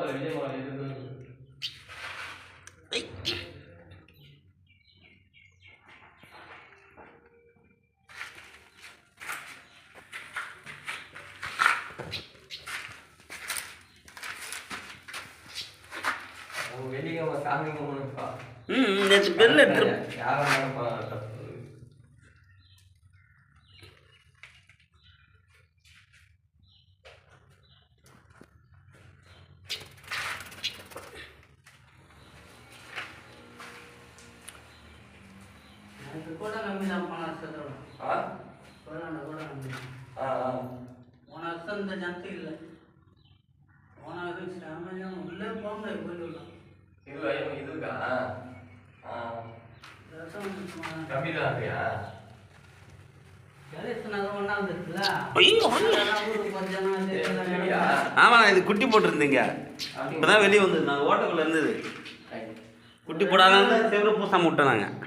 வெளியே சாமி கும்பிடுப்பா. நேற்று பெல் எடுத்து யாரும் கூட கம்மி தான் போன வருஷத்தோட. கூட கம்மி. போன வருஷம் இந்த ஜனத்து இல்லை. போன வருஷம் சாமானியம் உள்ளே போக போயிடலாம். இதுக்கா கம்மிதான் இருக்கியா? ஆமா, இது குட்டி போட்டிருந்தீங்க. இப்பதான் வெளியே வந்தது. நாங்கள் ஓட்டக்குள்ள இருந்தது. குட்டி போடாத செவரு பூசாம விட்டோம் நாங்கள்.